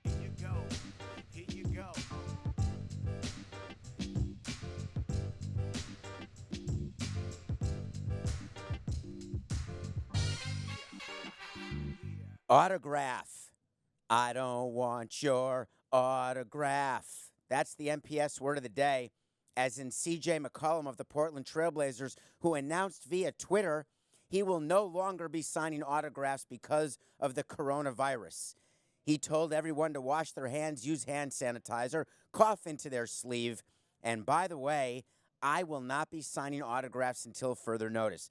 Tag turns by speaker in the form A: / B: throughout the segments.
A: Here you go. Here you go. Autograph. I don't want your autograph. That's the MPS word of the day, as in CJ McCollum of the Portland Trailblazers, who announced via Twitter he will no longer be signing autographs because of the coronavirus. He told everyone to wash their hands, use hand sanitizer, cough into their sleeve, and by the way, I will not be signing autographs until further notice.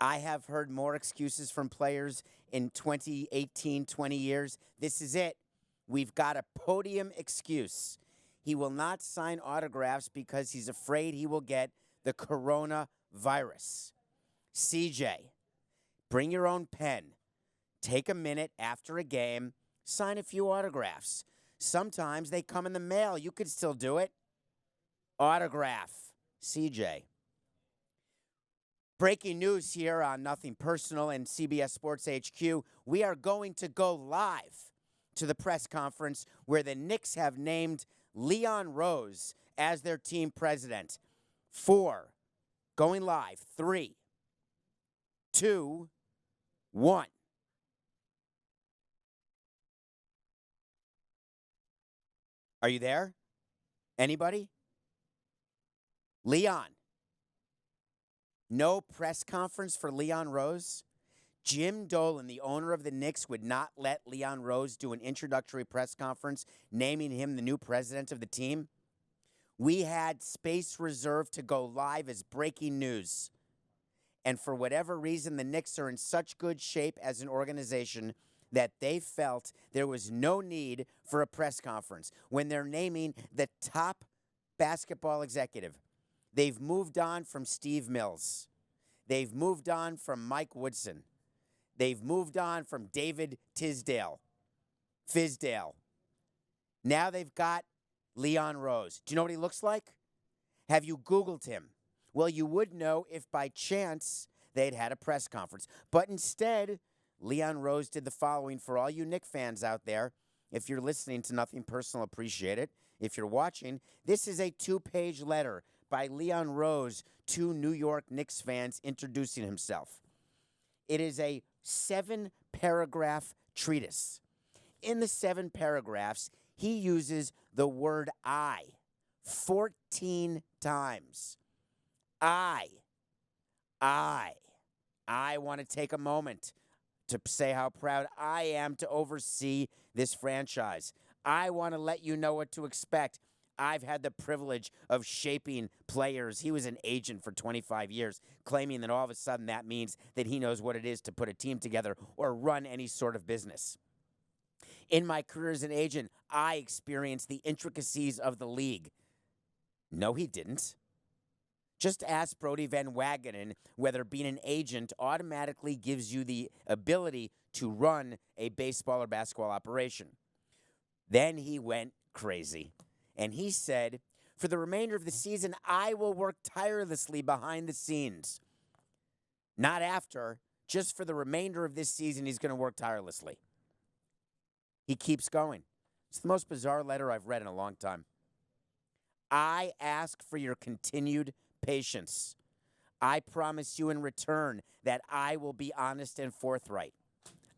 A: I have heard more excuses from players in 2018, 20 years. This is it. We've got a podium excuse. He will not sign autographs because he's afraid he will get the coronavirus. CJ, bring your own pen. Take a minute after a game, sign a few autographs. Sometimes they come in the mail. You could still do it. Autograph. CJ. Breaking news here on Nothing Personal and CBS Sports HQ. We are going to go live to the press conference where the Knicks have named Leon Rose as their team president. 4, going live. 3, 2, 1. Are you there? Anybody? Leon. No press conference for Leon Rose? Jim Dolan, the owner of the Knicks, would not let Leon Rose do an introductory press conference naming him the new president of the team? We had space reserved to go live as breaking news. And for whatever reason, the Knicks are in such good shape as an organization that they felt there was no need for a press conference when they're naming the top basketball executive. They've moved on from Steve Mills. They've moved on from Mike Woodson. They've moved on from David Fizdale. Now they've got Leon Rose. Do you know what he looks like? Have you Googled him? Well, you would know if by chance they'd had a press conference. But instead, Leon Rose did the following for all you Knicks fans out there. If you're listening to Nothing Personal, appreciate it. If you're watching, this is a 2-page letter by Leon Rose to New York Knicks fans introducing himself. It is a 7-paragraph treatise. In the 7 paragraphs, he uses the word I 14 times. I want to take a moment to say how proud I am to oversee this franchise. I want to let you know what to expect. I've had the privilege of shaping players. He was an agent for 25 years, claiming that all of a sudden that means that he knows what it is to put a team together or run any sort of business. In my career as an agent, I experienced the intricacies of the league. No, he didn't. Just ask Brody Van Wagenen whether being an agent automatically gives you the ability to run a baseball or basketball operation. Then he went crazy. And he said, for the remainder of the season, I will work tirelessly behind the scenes. Not after, just for the remainder of this season, he's going to work tirelessly. He keeps going. It's the most bizarre letter I've read in a long time. I ask for your continued patience. I promise you in return that I will be honest and forthright.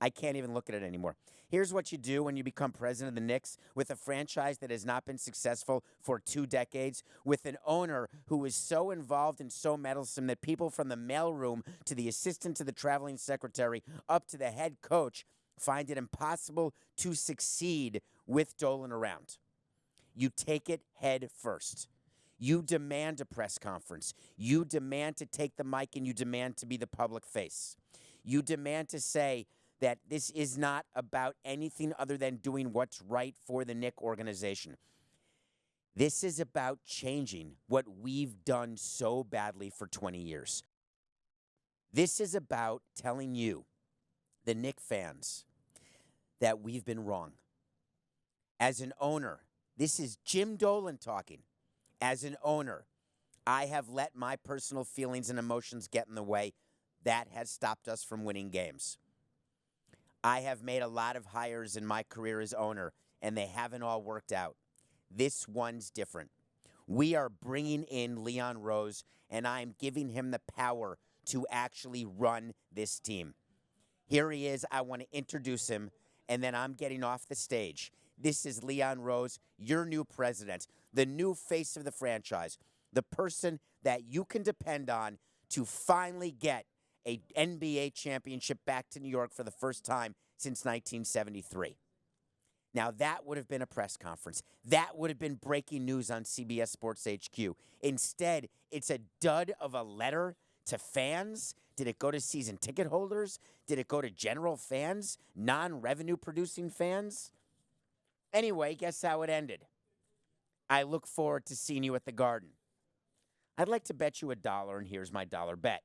A: I can't even look at it anymore. Here's what you do when you become president of the Knicks with a franchise that has not been successful for 2 decades, with an owner who is so involved and so meddlesome that people from the mailroom to the assistant to the traveling secretary up to the head coach find it impossible to succeed with Dolan around. You take it head first. You demand a press conference. You demand to take the mic and you demand to be the public face. You demand to say that this is not about anything other than doing what's right for the Knicks organization. This is about changing what we've done so badly for 20 years. This is about telling you, the Knicks fans, that we've been wrong. As an owner, this is Jim Dolan talking. As an owner, I have let my personal feelings and emotions get in the way. That has stopped us from winning games. I have made a lot of hires in my career as owner, and they haven't all worked out. This one's different. We are bringing in Leon Rose, and I'm giving him the power to actually run this team. Here he is. I want to introduce him, and then I'm getting off the stage. This is Leon Rose, your new president, the new face of the franchise, the person that you can depend on to finally get an NBA championship back to New York for the first time since 1973. Now, that would have been a press conference. That would have been breaking news on CBS Sports HQ. Instead, it's a dud of a letter to fans. Did it go to season ticket holders? Did it go to general fans, non-revenue producing fans? Anyway, guess how it ended. I look forward to seeing you at the Garden. I'd like to bet you $1, and here's my dollar bet.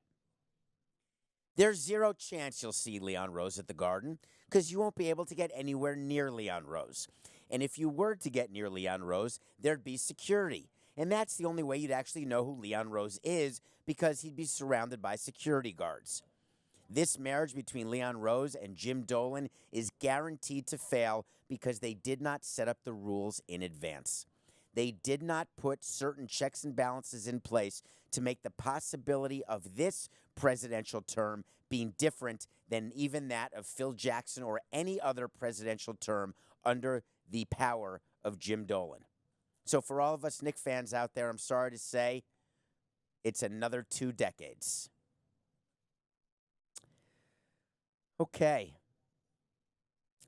A: There's zero chance you'll see Leon Rose at the Garden because you won't be able to get anywhere near Leon Rose. And if you were to get near Leon Rose, there'd be security. And that's the only way you'd actually know who Leon Rose is because he'd be surrounded by security guards. This marriage between Leon Rose and Jim Dolan is guaranteed to fail because they did not set up the rules in advance. They did not put certain checks and balances in place to make the possibility of this presidential term being different than even that of Phil Jackson or any other presidential term under the power of Jim Dolan. So for all of us Knicks fans out there, I'm sorry to say, it's another 2 decades. Okay.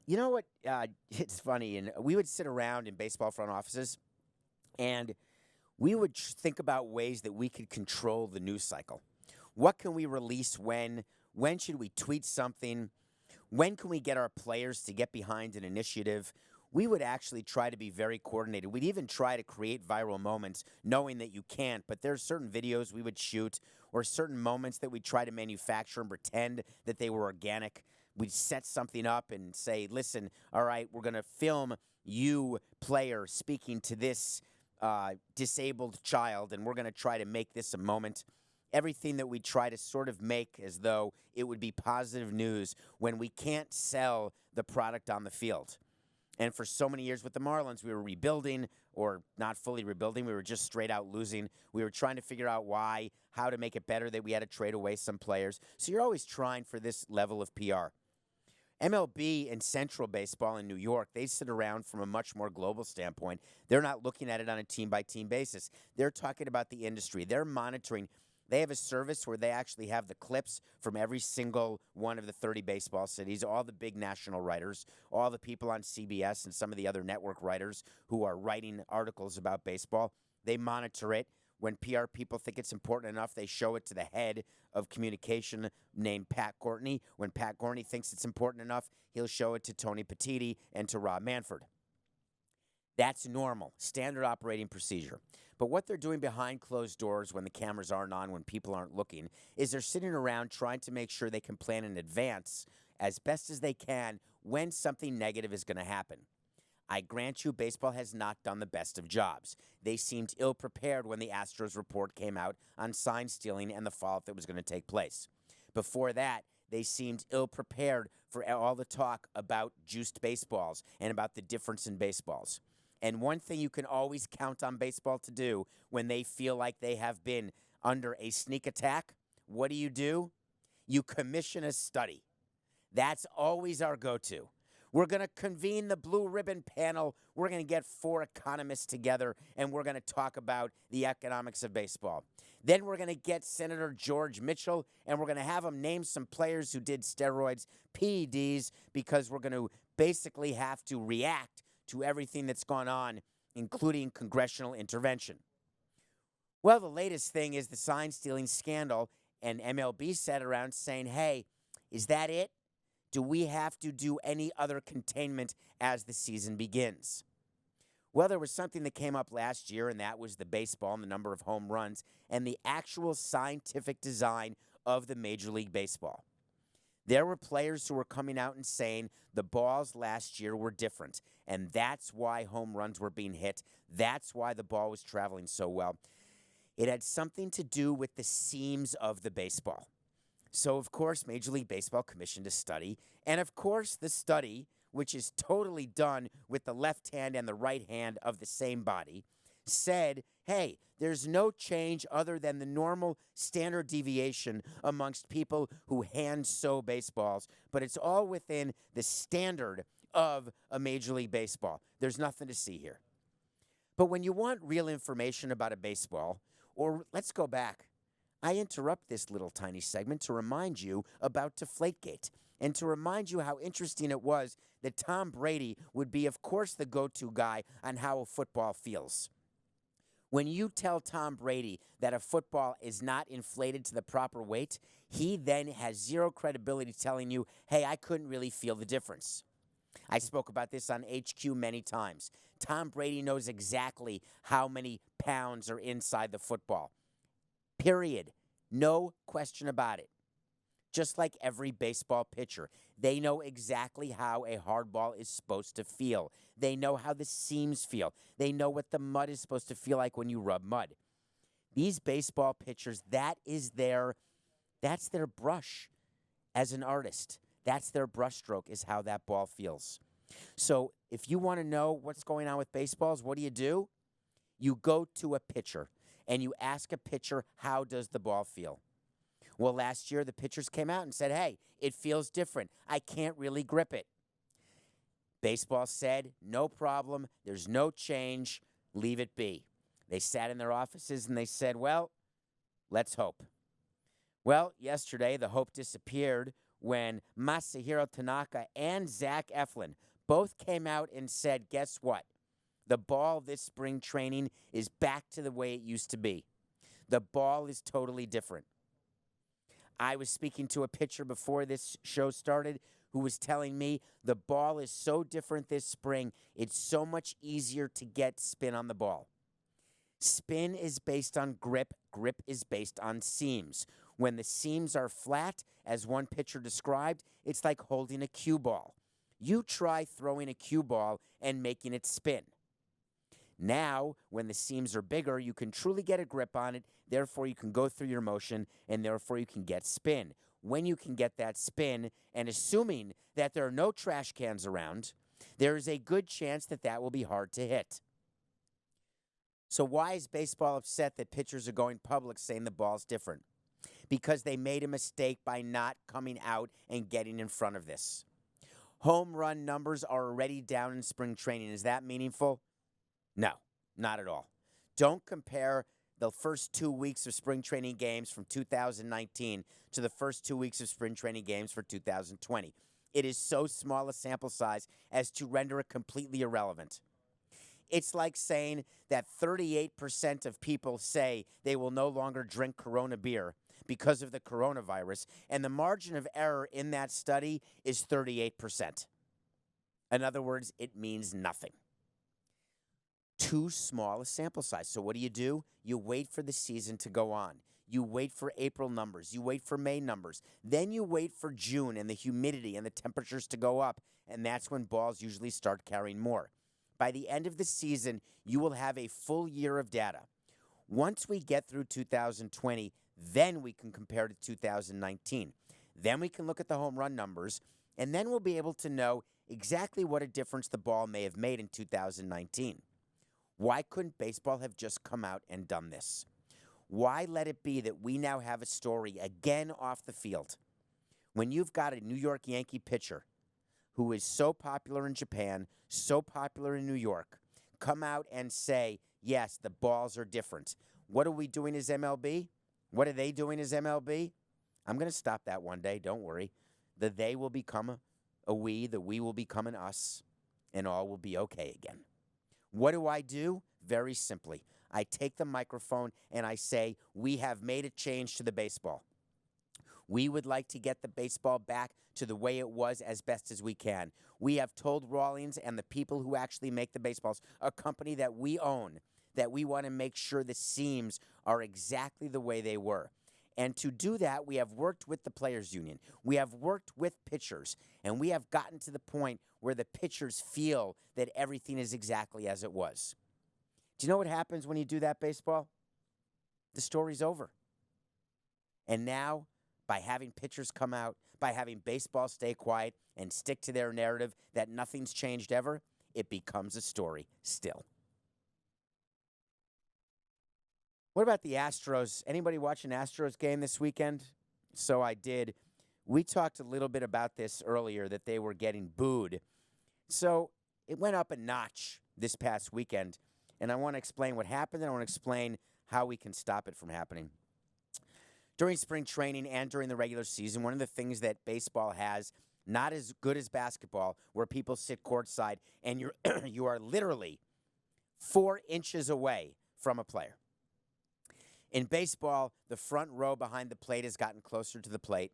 A: You know what? It's funny. And we would sit around in baseball front offices, and we would think about ways that we could control the news cycle. What can we release when? When should we tweet something? When can we get our players to get behind an initiative? We would actually try to be very coordinated. We'd even try to create viral moments, knowing that you can't. But there's certain videos we would shoot or certain moments that we'd try to manufacture and pretend that they were organic. We'd set something up and say, listen, all right, we're going to film you, player, speaking to this disabled child, and we're going to try to make this a moment. Everything that we try to sort of make as though it would be positive news when we can't sell the product on the field. And for so many years with the Marlins, we were rebuilding or not fully rebuilding. We were just straight out losing. We were trying to figure out why, how to make it better, that we had to trade away some players. So you're always trying for this level of PR. MLB and Central Baseball in New York, they sit around from a much more global standpoint. They're not looking at it on a team-by-team basis. They're talking about the industry. They're monitoring. They have a service where they actually have the clips from every single one of the 30 baseball cities, all the big national writers, all the people on CBS and some of the other network writers who are writing articles about baseball. They monitor it. When PR people think it's important enough, they show it to the head of communication named Pat Courtney. When Pat Courtney thinks it's important enough, he'll show it to Tony Petitti and to Rob Manfred. That's normal, standard operating procedure. But what they're doing behind closed doors when the cameras aren't on, when people aren't looking, is they're sitting around trying to make sure they can plan in advance as best as they can when something negative is going to happen. I grant you, baseball has not done the best of jobs. They seemed ill-prepared when the Astros report came out on sign stealing and the fallout that was going to take place. Before that, they seemed ill-prepared for all the talk about juiced baseballs and about the difference in baseballs. And one thing you can always count on baseball to do when they feel like they have been under a sneak attack, what do? You commission a study. That's always our go-to. We're going to convene the blue ribbon panel. We're going to get 4 economists together, and we're going to talk about the economics of baseball. Then we're going to get Senator George Mitchell, and we're going to have him name some players who did steroids, PEDs, because we're going to basically have to react to everything that's gone on, including congressional intervention. Well, the latest thing is the sign-stealing scandal, and MLB sat around saying, hey, is that it? Do we have to do any other containment as the season begins? Well, there was something that came up last year, and that was the baseball and the number of home runs and the actual scientific design of the Major League Baseball. There were players who were coming out and saying the balls last year were different, and that's why home runs were being hit. That's why the ball was traveling so well. It had something to do with the seams of the baseball. So, of course, Major League Baseball commissioned a study. And, of course, the study, which is totally done with the left hand and the right hand of the same body, said, hey, there's no change other than the normal standard deviation amongst people who hand sew baseballs, but it's all within the standard of a Major League Baseball. There's nothing to see here. But when you want real information about a baseball, or let's go back, I interrupt this little tiny segment to remind you about Deflategate and to remind you how interesting it was that Tom Brady would be, of course, the go-to guy on how a football feels. When you tell Tom Brady that a football is not inflated to the proper weight, he then has zero credibility telling you, hey, I couldn't really feel the difference. I spoke about this on HQ many times. Tom Brady knows exactly how many pounds are inside the football. Period. No question about it. Just like every baseball pitcher, they know exactly how a hard ball is supposed to feel. They know how the seams feel. They know what the mud is supposed to feel like when you rub mud. These baseball pitchers, that's their brush as an artist. That's their brushstroke is how that ball feels. So if you want to know what's going on with baseballs, what do? You go to a pitcher and you ask a pitcher, how does the ball feel? Well, last year the pitchers came out and said, hey, it feels different. I can't really grip it. Baseball said, no problem. There's no change. Leave it be. They sat in their offices and they said, well, let's hope. Well, yesterday the hope disappeared when Masahiro Tanaka and Zach Eflin both came out and said, guess what? The ball this spring training is back to the way it used to be. The ball is totally different. I was speaking to a pitcher before this show started who was telling me the ball is so different this spring, it's so much easier to get spin on the ball. Spin is based on grip. Grip is based on seams. When the seams are flat, as one pitcher described, it's like holding a cue ball. You try throwing a cue ball and making it spin. Now, when the seams are bigger, you can truly get a grip on it. Therefore, you can go through your motion, and therefore you can get spin. When you can get that spin, and assuming that there are no trash cans around, there is a good chance that that will be hard to hit. So why is baseball upset that pitchers are going public saying the ball's different? Because they made a mistake by not coming out and getting in front of this. Home run numbers are already down in spring training. Is that meaningful? No, not at all. Don't compare the first 2 weeks of spring training games from 2019 to the first 2 weeks of spring training games for 2020. It is so small a sample size as to render it completely irrelevant. It's like saying that 38% of people say they will no longer drink Corona beer because of the coronavirus, and the margin of error in that study is 38%. In other words, it means nothing. Too small a sample size. So what do? You wait for the season to go on. You wait for April numbers. You wait for May numbers. Then you wait for June and the humidity and the temperatures to go up, and that's when balls usually start carrying more. By the end of the season, you will have a full year of data. Once we get through 2020, then we can compare to 2019. Then we can look at the home run numbers, and then we'll be able to know exactly what a difference the ball may have made in 2019. Why couldn't baseball have just come out and done this? Why let it be that we now have a story again off the field when you've got a New York Yankee pitcher who is so popular in Japan, so popular in New York, come out and say, yes, the balls are different. What are we doing as MLB? What are they doing as MLB? I'm going to stop that one day, don't worry. The they will become a we, the we will become an us, and all will be okay again. What do? Very simply, I take the microphone and I say, we have made a change to the baseball. We would like to get the baseball back to the way it was as best as we can. We have told Rawlings and the people who actually make the baseballs, a company that we own, that we want to make sure the seams are exactly the way they were. And to do that, we have worked with the players' union. We have worked with pitchers, and we have gotten to the point where the pitchers feel that everything is exactly as it was. Do you know what happens when you do that, baseball? The story's over. And now by having pitchers come out, by having baseball stay quiet and stick to their narrative that nothing's changed ever, it becomes a story still. What about the Astros? Anybody watch an Astros game this weekend? So I did. We talked a little bit about this earlier, that they were getting booed. So it went up a notch this past weekend, and I want to explain what happened, and I want to explain how we can stop it from happening. During spring training and during the regular season, one of the things that baseball has, not as good as basketball, where people sit courtside and you are literally 4 inches away from a player. In baseball, the front row behind the plate has gotten closer to the plate.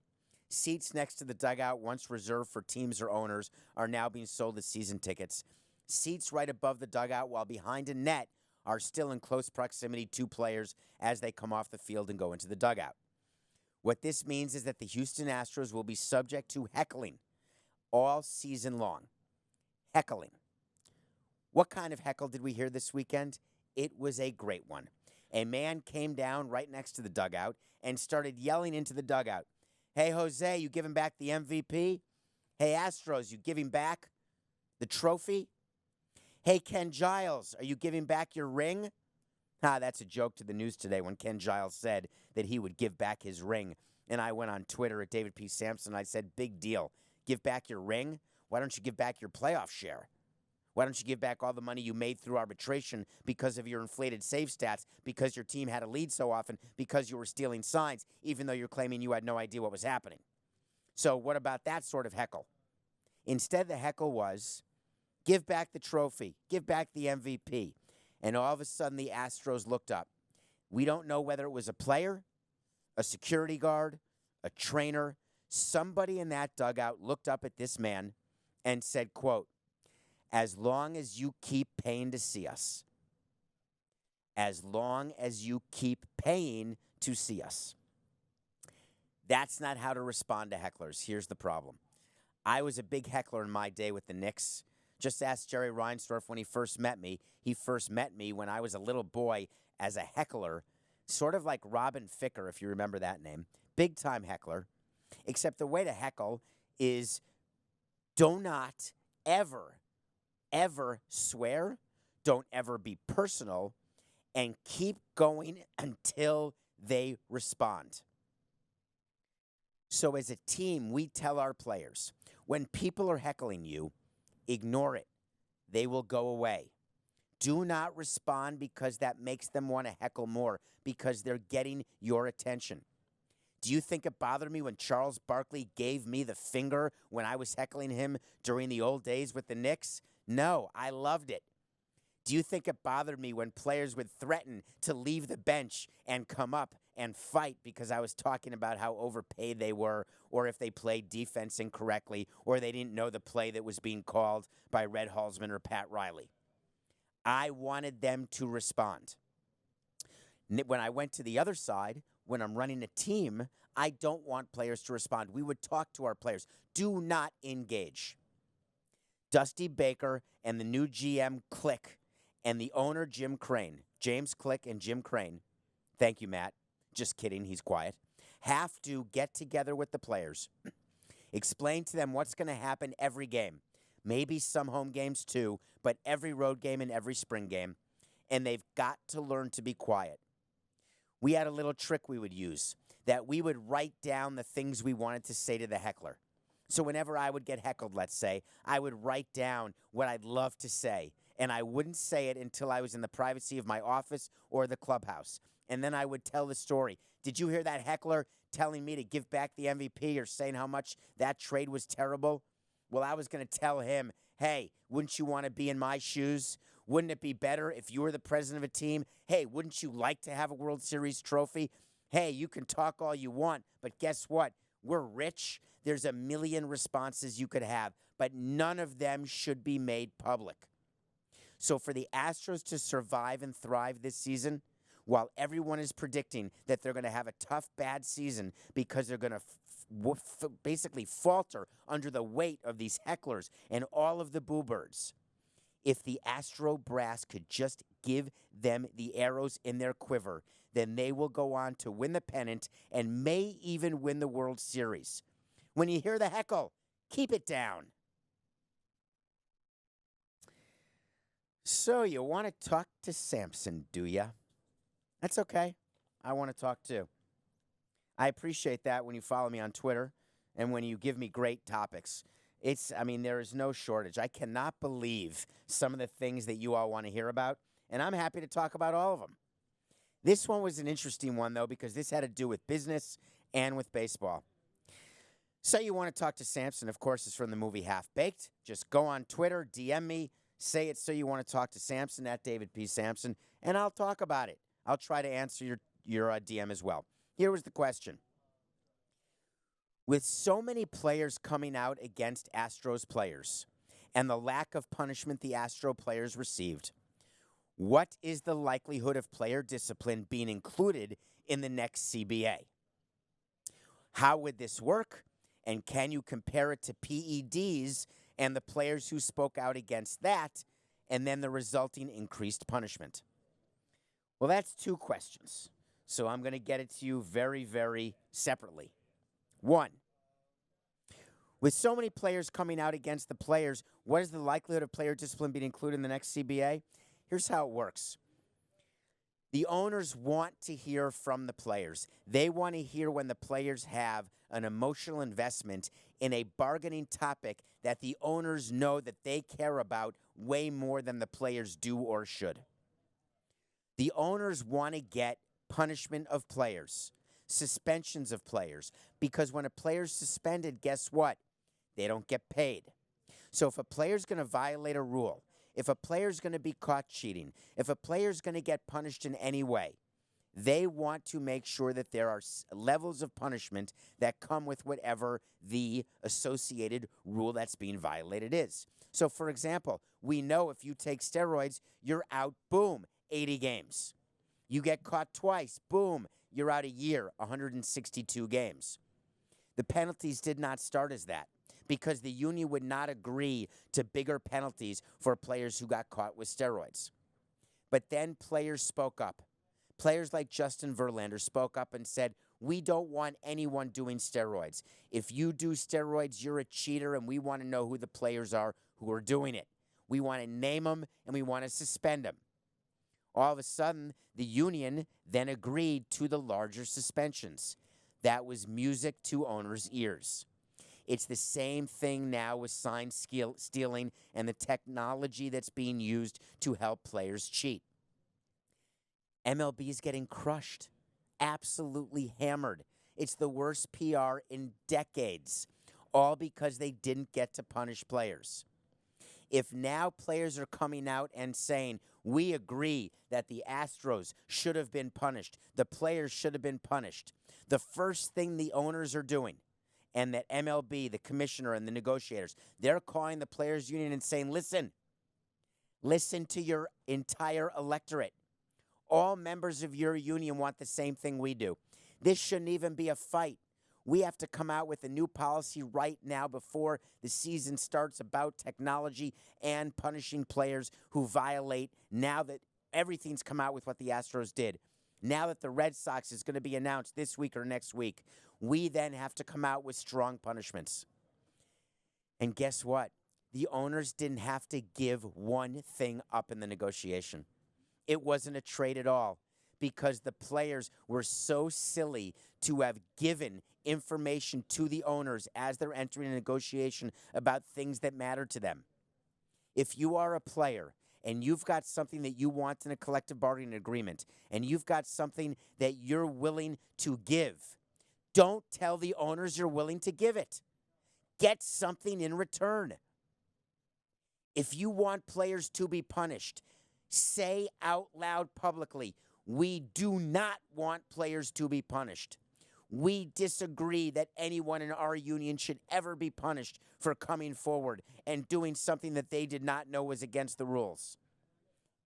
A: Seats next to the dugout, once reserved for teams or owners, are now being sold as season tickets. Seats right above the dugout, while behind a net, are still in close proximity to players as they come off the field and go into the dugout. What this means is that the Houston Astros will be subject to heckling all season long. Heckling. What kind of heckle did we hear this weekend? It was a great one. A man came down right next to the dugout and started yelling into the dugout, "Hey, Jose, you giving back the MVP? Hey, Astros, you giving back the trophy? Hey, Ken Giles, are you giving back your ring?" That's a joke to the news today when Ken Giles said that he would give back his ring. And I went on Twitter at David P. Samson. I said, big deal. Give back your ring? Why don't you give back your playoff share? Why don't you give back all the money you made through arbitration because of your inflated save stats, because your team had a lead so often, because you were stealing signs, even though you're claiming you had no idea what was happening? So what about that sort of heckle? Instead, the heckle was, give back the trophy, give back the MVP. And all of a sudden, the Astros looked up. We don't know whether it was a player, a security guard, a trainer. Somebody in that dugout looked up at this man and said, quote, "As long as you keep paying to see us, as long as you keep paying to see us." That's not how to respond to hecklers. Here's the problem. I was a big heckler in my day with the Knicks. Just ask Jerry Reinsdorf when he first met me. He first met me when I was a little boy as a heckler, sort of like Robin Ficker, if you remember that name. Big-time heckler. Except the way to heckle is do not ever, ever swear. Don't ever be personal. And keep going until they respond. So as a team, we tell our players, when people are heckling you, ignore it. They will go away. Do not respond because that makes them want to heckle more, because they're getting your attention. Do you think it bothered me when Charles Barkley gave me the finger when I was heckling him during the old days with the Knicks? No, I loved it. Do you think it bothered me when players would threaten to leave the bench and come up and fight because I was talking about how overpaid they were, or if they played defense incorrectly, or they didn't know the play that was being called by Red Halsman or Pat Riley? I wanted them to respond. When I went to the other side, when I'm running a team, I don't want players to respond. We would talk to our players. Do not engage. Dusty Baker and the new GM Click and the owner Jim Crane, James Click and Jim Crane, thank you, Matt. Just kidding, he's quiet. Have to get together with the players, explain to them what's going to happen every game, maybe some home games too, but every road game and every spring game, and they've got to learn to be quiet. We had a little trick we would use, that we would write down the things we wanted to say to the heckler. So whenever I would get heckled, let's say, I would write down what I'd love to say, and I wouldn't say it until I was in the privacy of my office or the clubhouse. And then I would tell the story. Did you hear that heckler telling me to give back the MVP or saying how much that trade was terrible? Well, I was going to tell him, hey, wouldn't you want to be in my shoes? Wouldn't it be better if you were the president of a team? Hey, wouldn't you like to have a World Series trophy? Hey, you can talk all you want, but guess what? We're rich. There's a million responses you could have, but none of them should be made public. So for the Astros to survive and thrive this season, while everyone is predicting that they're going to have a tough, bad season because they're going to basically falter under the weight of these hecklers and all of the boo birds, If the Astro brass could just give them the arrows in their quiver, then they will go on to win the pennant and may even win the World Series. When you hear the heckle, keep it down. So you want to talk to Samson, do ya? That's okay. I want to talk too. I appreciate that when you follow me on Twitter and when you give me great topics. There is no shortage. I cannot believe some of the things that you all want to hear about, and I'm happy to talk about all of them. This one was an interesting one, though, because this had to do with business and with baseball. So you want to talk to Samson, of course, is from the movie Half Baked. Just go on Twitter, DM me, say it so you want to talk to Samson, at David P. Samson, and I'll talk about it. I'll try to answer your DM as well. Here was the question. With so many players coming out against Astros players and the lack of punishment the Astro players received, what is the likelihood of player discipline being included in the next CBA? How would this work? And can you compare it to PEDs and the players who spoke out against that and then the resulting increased punishment? Well, that's two questions. So I'm going to get it to you very, very separately. One, with so many players coming out against the players, what is the likelihood of player discipline being included in the next CBA? Here's how it works. The owners want to hear from the players. They want to hear when the players have an emotional investment in a bargaining topic that the owners know that they care about way more than the players do or should. The owners want to get punishment of players, suspensions of players, because when a player's suspended, guess what? They don't get paid. So if a player's going to violate a rule, if a player's going to be caught cheating, if a player's going to get punished in any way, they want to make sure that there are levels of punishment that come with whatever the associated rule that's being violated is. So, for example, we know if you take steroids, you're out, boom, 80 games. You get caught twice, boom, you're out a year, 162 games. The penalties did not start as that because the union would not agree to bigger penalties for players who got caught with steroids. But then players spoke up. Players like Justin Verlander spoke up and said, we don't want anyone doing steroids. If you do steroids, you're a cheater, and we want to know who the players are who are doing it. We want to name them, and we want to suspend them. All of a sudden, the union then agreed to the larger suspensions. That was music to owners' ears. It's the same thing now with sign stealing and the technology that's being used to help players cheat. MLB is getting crushed, absolutely hammered. It's the worst PR in decades, all because they didn't get to punish players. If now players are coming out and saying, we agree that the Astros should have been punished, the players should have been punished, the first thing the owners are doing, and that MLB, the commissioner and the negotiators, they're calling the players' union and saying, listen to your entire electorate. All members of your union want the same thing we do. This shouldn't even be a fight. We have to come out with a new policy right now before the season starts about technology and punishing players who violate now that everything's come out with what the Astros did. Now that the Red Sox is going to be announced this week or next week, we then have to come out with strong punishments. And guess what? The owners didn't have to give one thing up in the negotiation. It wasn't a trade at all because the players were so silly to have given information to the owners as they're entering a negotiation about things that matter to them. If you are a player and you've got something that you want in a collective bargaining agreement and you've got something that you're willing to give, don't tell the owners you're willing to give it. Get something in return. If you want players to be punished, say out loud publicly, we do not want players to be punished. We disagree that anyone in our union should ever be punished for coming forward and doing something that they did not know was against the rules.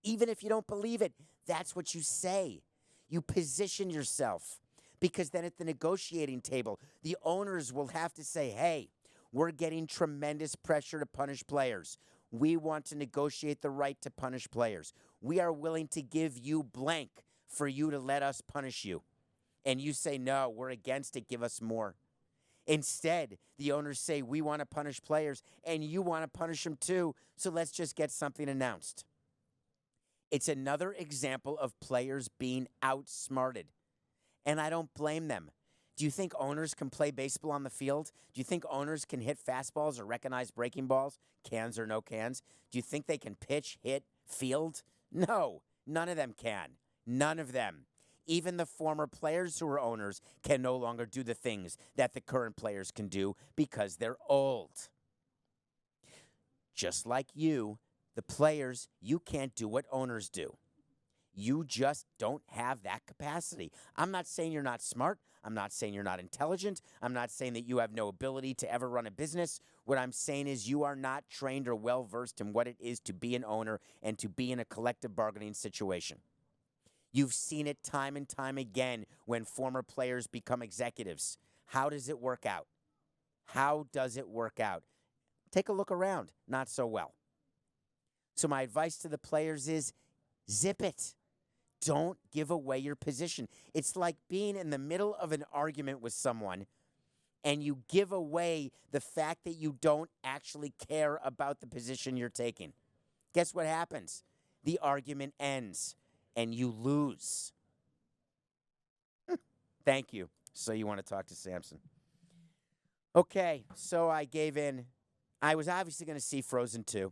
A: Even if you don't believe it, that's what you say. You position yourself because then at the negotiating table, the owners will have to say, hey, we're getting tremendous pressure to punish players. We want to negotiate the right to punish players. We are willing to give you blank for you to let us punish you. And you say, no, we're against it, give us more. Instead, the owners say, we want to punish players, and you want to punish them too, so let's just get something announced. It's another example of players being outsmarted, and I don't blame them. Do you think owners can play baseball on the field? Do you think owners can hit fastballs or recognize breaking balls, cans or no cans? Do you think they can pitch, hit, field? No, none of them can. None of them. Even the former players who are owners can no longer do the things that the current players can do because they're old. Just like you, the players, you can't do what owners do. You just don't have that capacity. I'm not saying you're not smart. I'm not saying you're not intelligent. I'm not saying that you have no ability to ever run a business. What I'm saying is you are not trained or well-versed in what it is to be an owner and to be in a collective bargaining situation. You've seen it time and time again when former players become executives. How does it work out? How does it work out? Take a look around. Not so well. So my advice to the players is zip it. Don't give away your position. It's like being in the middle of an argument with someone and you give away the fact that you don't actually care about the position you're taking. Guess what happens? The argument ends and you lose. Thank you. So you want to talk to Samson. Okay, so I gave in. I was obviously going to see Frozen 2.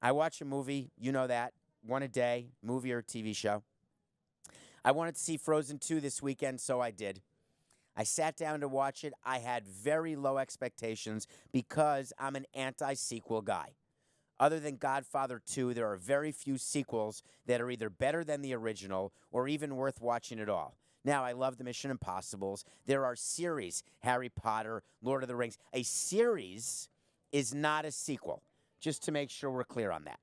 A: I watch a movie, you know that, one a day, movie or TV show. I wanted to see Frozen 2 this weekend, so I did. I sat down to watch it. I had very low expectations because I'm an anti-sequel guy. Other than Godfather 2, there are very few sequels that are either better than the original or even worth watching at all. Now, I love the Mission Impossibles. There are series, Harry Potter, Lord of the Rings. A series is not a sequel, just to make sure we're clear on that.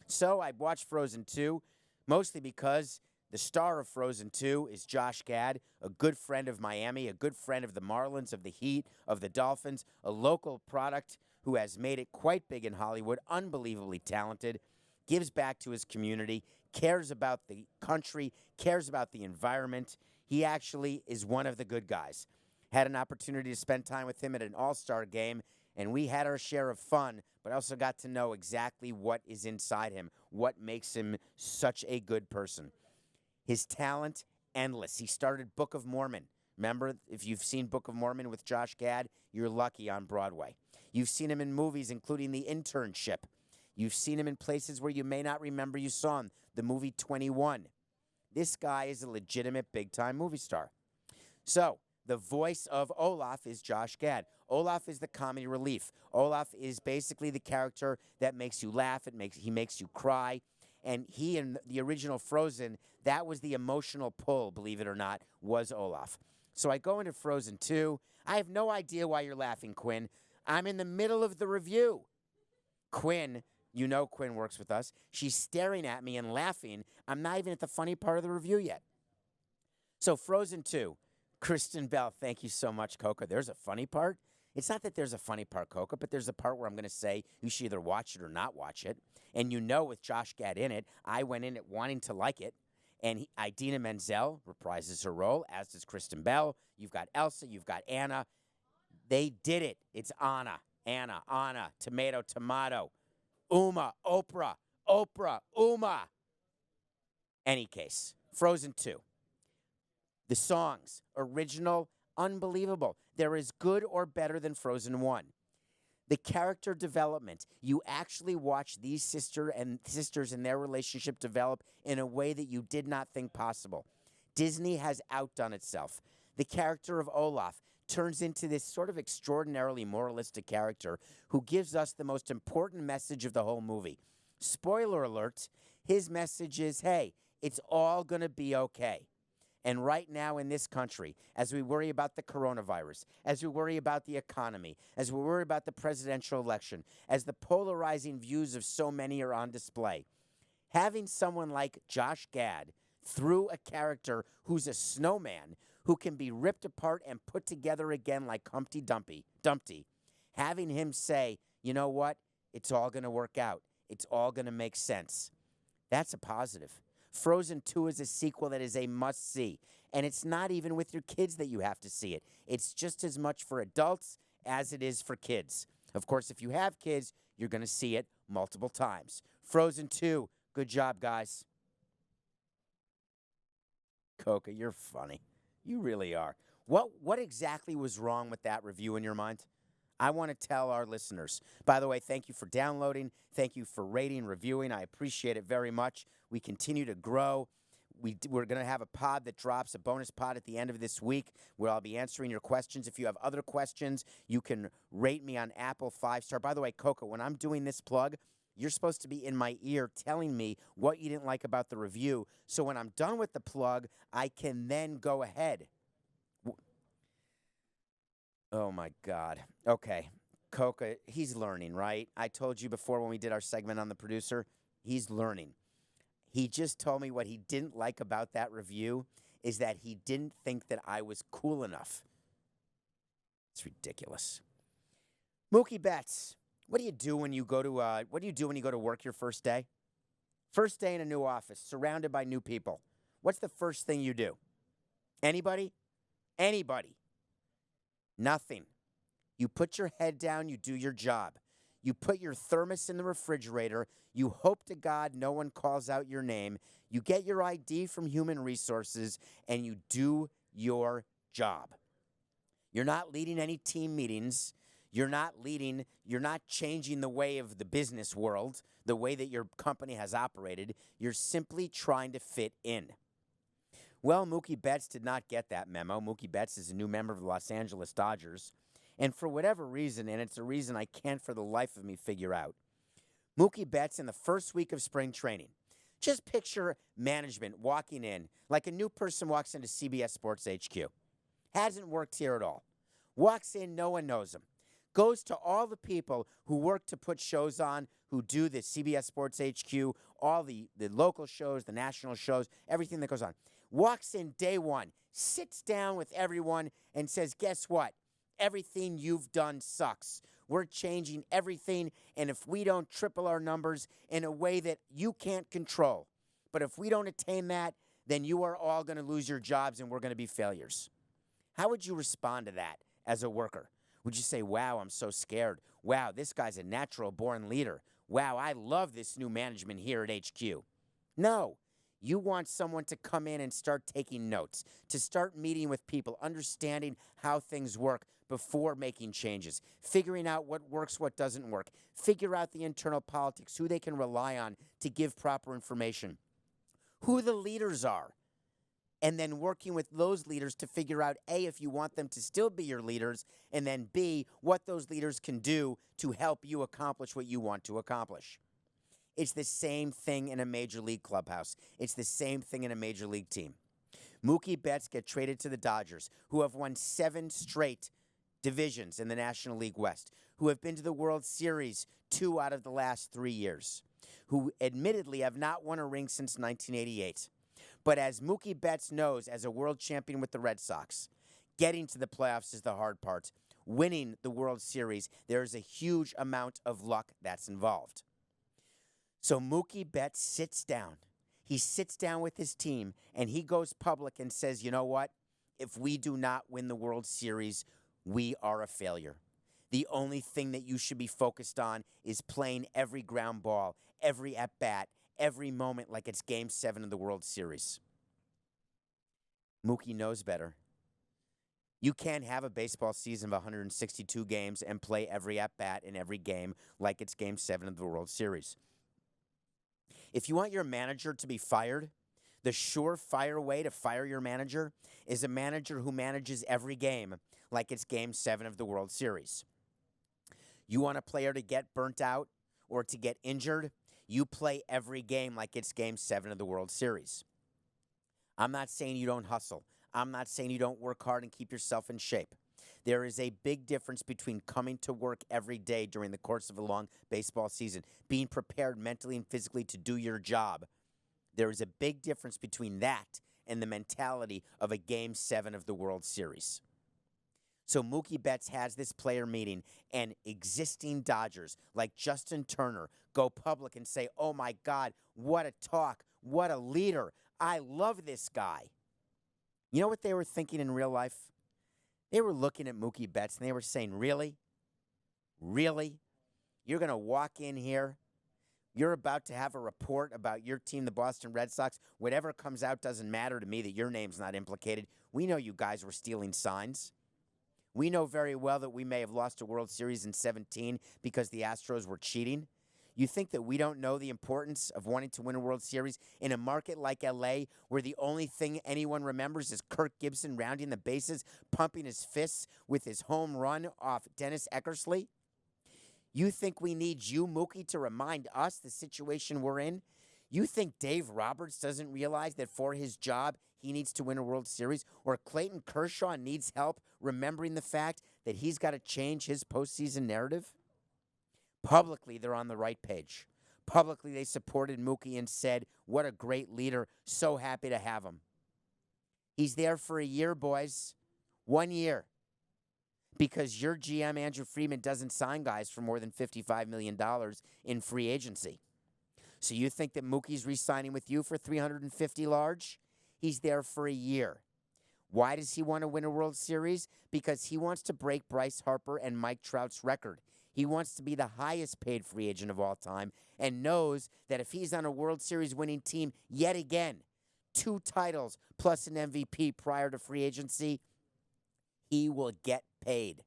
A: So I watched Frozen 2, mostly because the star of Frozen 2 is Josh Gad, a good friend of Miami, a good friend of the Marlins, of the Heat, of the Dolphins, a local product who has made it quite big in Hollywood, unbelievably talented, gives back to his community, cares about the country, cares about the environment. He actually is one of the good guys. Had an opportunity to spend time with him at an all-star game, and we had our share of fun, but also got to know exactly what is inside him, what makes him such a good person. His talent, endless. He started Book of Mormon. Remember, if you've seen Book of Mormon with Josh Gad, you're lucky on Broadway. You've seen him in movies, including The Internship. You've seen him in places where you may not remember you saw him. The movie 21. This guy is a legitimate big-time movie star. So, the voice of Olaf is Josh Gad. Olaf is the comedy relief. Olaf is basically the character that makes you laugh. He makes you cry. And he, in the original Frozen, that was the emotional pull, believe it or not, was Olaf. So I go into Frozen 2. I have no idea why you're laughing, Quinn. I'm in the middle of the review. Quinn, you know Quinn works with us. She's staring at me and laughing. I'm not even at the funny part of the review yet. So Frozen 2, Kristen Bell, thank you so much, Coca. There's a funny part. It's not that there's a funny part, Coca, but there's a part where I'm going to say you should either watch it or not watch it. And you know with Josh Gad in it, I went in it wanting to like it. And Idina Menzel reprises her role, as does Kristen Bell. You've got Elsa. You've got Anna. They did it. It's Anna, tomato, tomato. Uma, Oprah, Uma. Any case, Frozen 2. The songs, original, unbelievable. They're as good or better than Frozen 1. The character development, you actually watch these sisters and their relationship develop in a way that you did not think possible. Disney has outdone itself. The character of Olaf turns into this sort of extraordinarily moralistic character who gives us the most important message of the whole movie. Spoiler alert, his message is, hey, it's all going to be okay. And right now in this country, as we worry about the coronavirus, as we worry about the economy, as we worry about the presidential election, as the polarizing views of so many are on display, having someone like Josh Gad through a character who's a snowman who can be ripped apart and put together again like Humpty Dumpty, having him say, you know what, It's all going to work out. It's all going to make sense. That's a positive. Frozen 2 is a sequel that is a must-see. And it's not even with your kids that you have to see it. It's just as much for adults as it is for kids. Of course, if you have kids, you're going to see it multiple times. Frozen 2, good job, guys. Coca, you're funny. You really are. What exactly was wrong with that review in your mind? I want to tell our listeners. By the way, thank you for downloading. Thank you for rating, reviewing. I appreciate it very much. We continue to grow. We're going to have a pod that drops, a bonus pod at the end of this week where I'll be answering your questions. If you have other questions, you can rate me on Apple 5-star. By the way, Coca, when I'm doing this plug, you're supposed to be in my ear telling me what you didn't like about the review. So when I'm done with the plug, I can then go ahead. Oh, my God. Okay. Coca, he's learning, right? I told you before when we did our segment on the producer, he's learning. He just told me what he didn't like about that review is that he didn't think that I was cool enough. It's ridiculous. Mookie Betts, what do you do when you go to work your first day? First day in a new office, surrounded by new people. What's the first thing you do? Anybody? Anybody. Nothing. You put your head down, you do your job. You put your thermos in the refrigerator. You hope to God no one calls out your name. You get your ID from Human Resources, and you do your job. You're not leading any team meetings. You're not changing the way of the business world, the way that your company has operated. You're simply trying to fit in. Well, Mookie Betts did not get that memo. Mookie Betts is a new member of the Los Angeles Dodgers. And for whatever reason, and it's a reason I can't for the life of me figure out, Mookie Betts in the first week of spring training. Just picture management walking in like a new person walks into CBS Sports HQ. Hasn't worked here at all. Walks in, no one knows him. Goes to all the people who work to put shows on, who do the CBS Sports HQ, all the local shows, the national shows, everything that goes on. Walks in day one, sits down with everyone and says, guess what? Everything you've done sucks. We're changing everything, and if we don't triple our numbers in a way that you can't control, but if we don't attain that, then you are all going to lose your jobs and we're going to be failures. How would you respond to that as a worker? Would you say, wow, I'm so scared. Wow, this guy's a natural-born leader. Wow, I love this new management here at HQ. No. You want someone to come in and start taking notes, to start meeting with people, understanding how things work before making changes, figuring out what works, what doesn't work, figure out the internal politics, who they can rely on to give proper information, who the leaders are, and then working with those leaders to figure out, A, if you want them to still be your leaders, and then B, what those leaders can do to help you accomplish what you want to accomplish. It's the same thing in a major league clubhouse. It's the same thing in a major league team. Mookie Betts get traded to the Dodgers, who have won 7 straight divisions in the National League West, who have been to the World Series 2 out of the last 3 years, who admittedly have not won a ring since 1988. But as Mookie Betts knows as a world champion with the Red Sox, getting to the playoffs is the hard part. Winning the World Series, there is a huge amount of luck that's involved. So Mookie Betts sits down. He sits down with his team, and he goes public and says, you know what? If we do not win the World Series, we are a failure. The only thing that you should be focused on is playing every ground ball, every at-bat, every moment like it's Game 7 of the World Series. Mookie knows better. You can't have a baseball season of 162 games and play every at-bat in every game like it's Game 7 of the World Series. If you want your manager to be fired, the surefire way to fire your manager is a manager who manages every game like it's Game 7 of the World Series. You want a player to get burnt out or to get injured, you play every game like it's Game 7 of the World Series. I'm not saying you don't hustle. I'm not saying you don't work hard and keep yourself in shape. There is a big difference between coming to work every day during the course of a long baseball season, being prepared mentally and physically to do your job. There is a big difference between that and the mentality of a Game 7 of the World Series. So Mookie Betts has this player meeting, and existing Dodgers like Justin Turner go public and say, oh my God, what a talk, what a leader. I love this guy. You know what they were thinking in real life? They were looking at Mookie Betts and they were saying, really? Really? You're going to walk in here? You're about to have a report about your team, the Boston Red Sox. Whatever comes out doesn't matter to me that your name's not implicated. We know you guys were stealing signs. We know very well that we may have lost a World Series in 17 because the Astros were cheating. You think that we don't know the importance of wanting to win a World Series in a market like L.A., where the only thing anyone remembers is Kirk Gibson rounding the bases, pumping his fists with his home run off Dennis Eckersley? You think we need you, Mookie, to remind us the situation we're in? You think Dave Roberts doesn't realize that for his job, he needs to win a World Series? Or Clayton Kershaw needs help remembering the fact that he's got to change his postseason narrative? Publicly, they're on the right page. Publicly, they supported Mookie and said, what a great leader. So happy to have him. He's there for a year, boys. 1 year. Because your GM, Andrew Friedman, doesn't sign guys for more than $55 million in free agency. So you think that Mookie's re-signing with you for $350 large? He's there for a year. Why does he want to win a World Series? Because he wants to break Bryce Harper and Mike Trout's record. He wants to be the highest paid free agent of all time and knows that if he's on a World Series winning team yet again, 2 titles plus an MVP prior to free agency, he will get paid.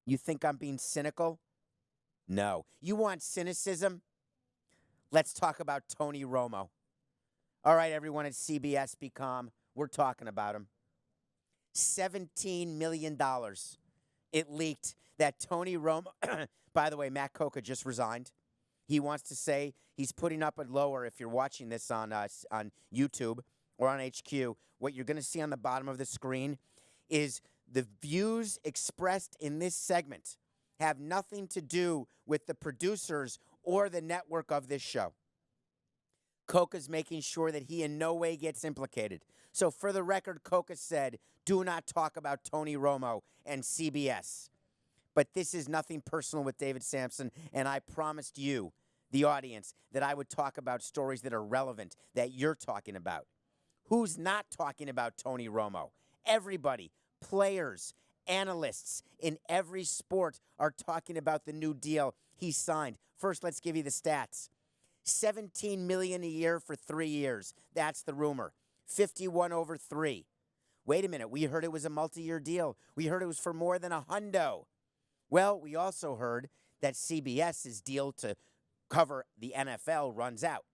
A: You think I'm being cynical? No. You want cynicism? Let's talk about Tony Romo. All right, everyone at CBS, be calm. We're talking about him. $17 million. It leaked that Tony Romo, by the way, Matt Coca just resigned. He wants to say he's putting up a lower, if you're watching this on YouTube or on HQ, what you're going to see on the bottom of the screen is the views expressed in this segment have nothing to do with the producers or the network of this show. Coca's making sure that he in no way gets implicated. So for the record, Coca said, do not talk about Tony Romo and CBS. But this is nothing personal with David Samson, and I promised you, the audience, that I would talk about stories that are relevant, that you're talking about. Who's not talking about Tony Romo? Everybody, players, analysts in every sport are talking about the new deal he signed. First, let's give you the stats. $17 million a year for 3 years. That's the rumor. 51 over 3. Wait a minute. We heard it was a multi-year deal. We heard it was for more than $100. Well, we also heard that CBS's deal to cover the NFL runs out.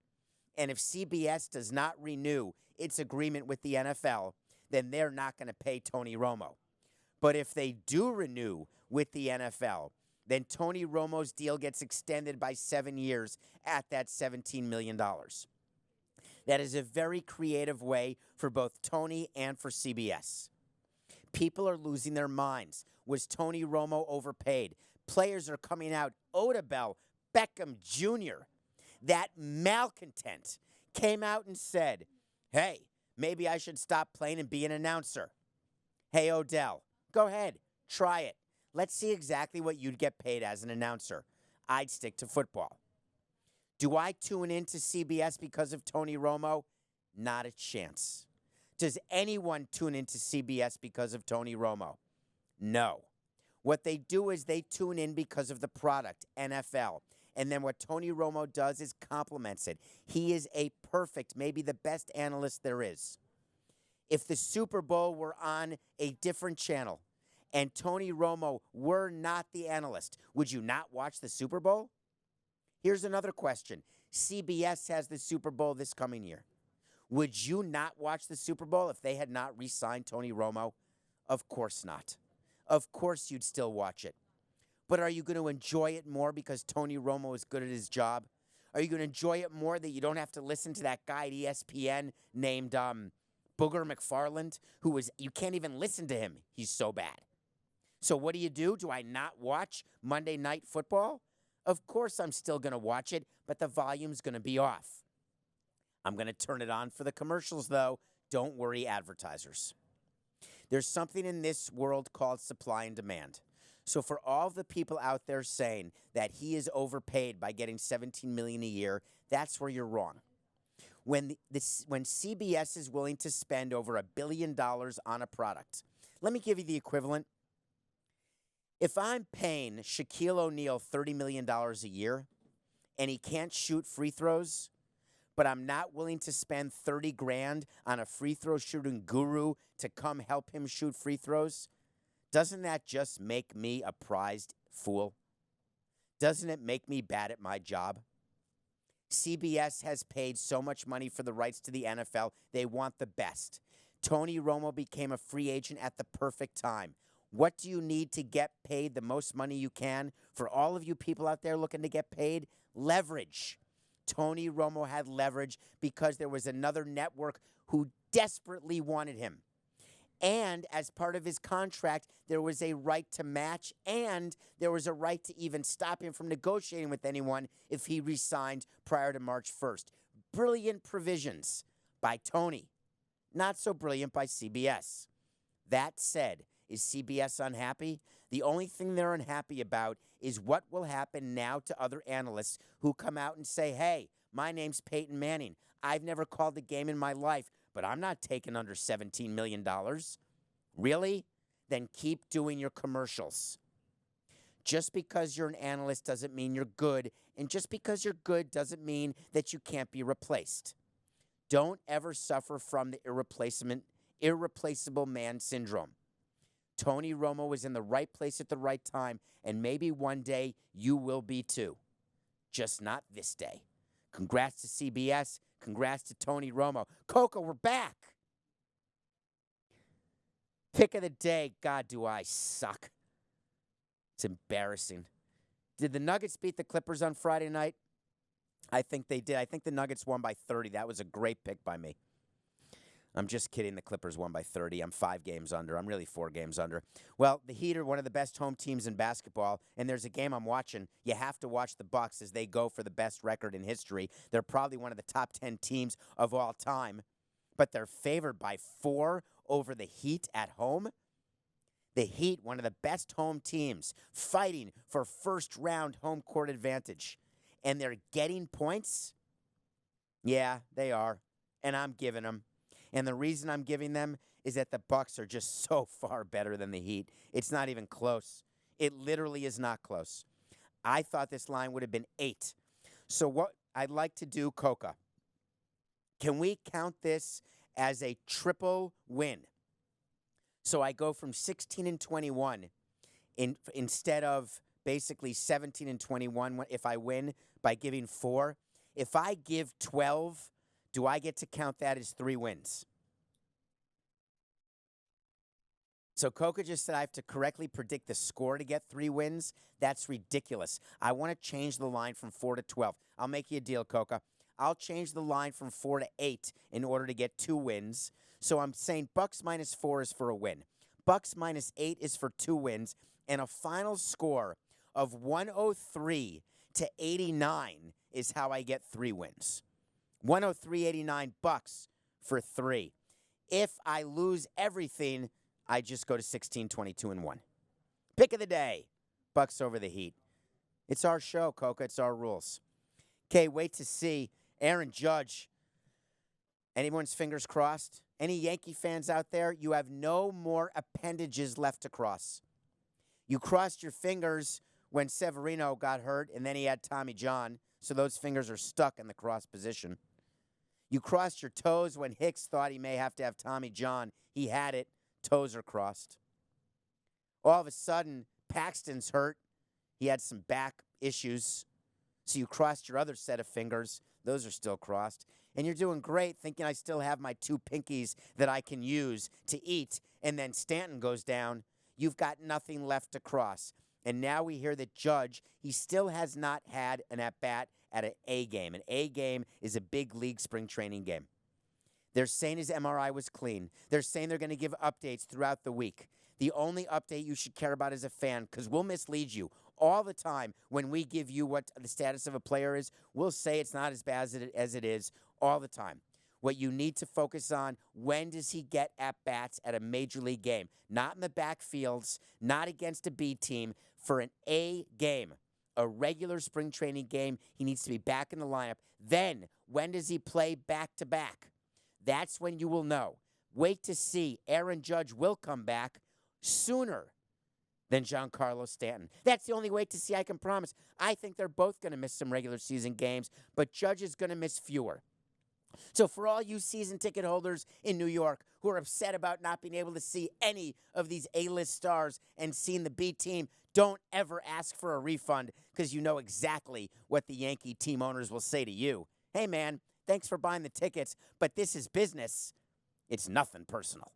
A: And if CBS does not renew its agreement with the NFL, then they're not going to pay Tony Romo. But if they do renew with the NFL, then Tony Romo's deal gets extended by 7 years at that $17 million. That is a very creative way for both Tony and for CBS. People are losing their minds. Was Tony Romo overpaid? Players are coming out. Odell Beckham Jr., that malcontent, came out and said, hey, maybe I should stop playing and be an announcer. Hey, Odell, go ahead. Try it. Let's see exactly what you'd get paid as an announcer. I'd stick to football. Do I tune into CBS because of Tony Romo? Not a chance. Does anyone tune into CBS because of Tony Romo? No. What they do is they tune in because of the product, NFL. And then what Tony Romo does is complements it. He is a perfect, maybe the best analyst there is. If the Super Bowl were on a different channel and Tony Romo were not the analyst, would you not watch the Super Bowl? Here's another question. CBS has the Super Bowl this coming year. Would you not watch the Super Bowl if they had not re-signed Tony Romo? Of course not. Of course you'd still watch it. But are you going to enjoy it more because Tony Romo is good at his job? Are you going to enjoy it more that you don't have to listen to that guy at ESPN named Booger McFarland, you can't even listen to him. He's so bad. So what do? Do I not watch Monday Night Football? Of course I'm still going to watch it, but the volume's going to be off. I'm going to turn it on for the commercials, though. Don't worry, advertisers. There's something in this world called supply and demand. So for all the people out there saying that he is overpaid by getting $17 million a year, that's where you're wrong. When CBS is willing to spend over $1 billion on a product, let me give you the equivalent. If I'm paying Shaquille O'Neal $30 million a year and he can't shoot free throws, but I'm not willing to spend $30,000 on a free throw shooting guru to come help him shoot free throws, doesn't that just make me a prized fool? Doesn't it make me bad at my job? CBS has paid so much money for the rights to the NFL, they want the best. Tony Romo became a free agent at the perfect time. What do you need to get paid the most money you can? For all of you people out there looking to get paid, leverage. Tony Romo had leverage because there was another network who desperately wanted him. And as part of his contract, there was a right to match, and there was a right to even stop him from negotiating with anyone if he resigned prior to March 1st. Brilliant provisions by Tony. Not so brilliant by CBS. That said, is CBS unhappy? The only thing they're unhappy about is what will happen now to other analysts who come out and say, hey, my name's Peyton Manning. I've never called a game in my life, but I'm not taking under $17 million. Really? Then keep doing your commercials. Just because you're an analyst doesn't mean you're good, and just because you're good doesn't mean that you can't be replaced. Don't ever suffer from the irreplaceable man syndrome. Tony Romo was in the right place at the right time, and maybe one day you will be too. Just not this day. Congrats to CBS. Congrats to Tony Romo. Coco, we're back. Pick of the day. God, do I suck. It's embarrassing. Did the Nuggets beat the Clippers on Friday night? I think they did. I think the Nuggets won by 30. That was a great pick by me. I'm just kidding. The Clippers won by 30. I'm 5 games under. I'm really 4 games under. Well, the Heat are one of the best home teams in basketball, and there's a game I'm watching. You have to watch the Bucks as they go for the best record in history. They're probably one of the top 10 teams of all time, but they're favored by 4 over the Heat at home. The Heat, one of the best home teams, fighting for first-round home court advantage, and they're getting points? Yeah, they are, and I'm giving them. And the reason I'm giving them is that the Bucks are just so far better than the Heat. It's not even close. It literally is not close. I thought this line would have been 8. So what I'd like to do, Coca, can we count this as a triple win? So I go from 16-21 instead of basically 17-21 if I win by giving 4. If I give 12, do I get to count that as 3 wins? So Coca just said I have to correctly predict the score to get 3 wins. That's ridiculous. I want to change the line from 4 to 12. I'll make you a deal, Coca. I'll change the line from 4 to 8 in order to get 2 wins. So I'm saying Bucks -4 is for a win. Bucks -8 is for 2 wins. And a final score of 103-89 is how I get 3 wins. 103-89 Bucks for 3. If I lose everything, I just go to 16-22-1. Pick of the day, Bucks over the Heat. It's our show, Coca. It's our rules. Okay, wait to see Aaron Judge. Anyone's fingers crossed? Any Yankee fans out there? You have no more appendages left to cross. You crossed your fingers when Severino got hurt, and then he had Tommy John, so those fingers are stuck in the cross position. You crossed your toes when Hicks thought he may have to have Tommy John. He had it. Toes are crossed. All of a sudden, Paxton's hurt. He had some back issues. So you crossed your other set of fingers. Those are still crossed. And you're doing great thinking I still have my 2 pinkies that I can use to eat. And then Stanton goes down. You've got nothing left to cross. And now we hear that Judge, he still has not had an at-bat at an A game. An A game is a big league spring training game. They're saying his MRI was clean. They're saying they're going to give updates throughout the week. The only update you should care about as a fan, because we'll mislead you all the time when we give you what the status of a player is, we'll say it's not as bad as it is all the time. What you need to focus on, when does he get at-bats at a major league game? Not in the backfields, not against a B team, for an A game, a regular spring training game. He needs to be back in the lineup. Then, when does he play back-to-back? That's when you will know. Wait to see. Aaron Judge will come back sooner than Giancarlo Stanton. That's the only way to see, I can promise. I think they're both going to miss some regular season games, but Judge is going to miss fewer. So for all you season ticket holders in New York who are upset about not being able to see any of these A-list stars and seeing the B team, don't ever ask for a refund, because you know exactly what the Yankee team owners will say to you. Hey, man, thanks for buying the tickets, but this is business. It's nothing personal.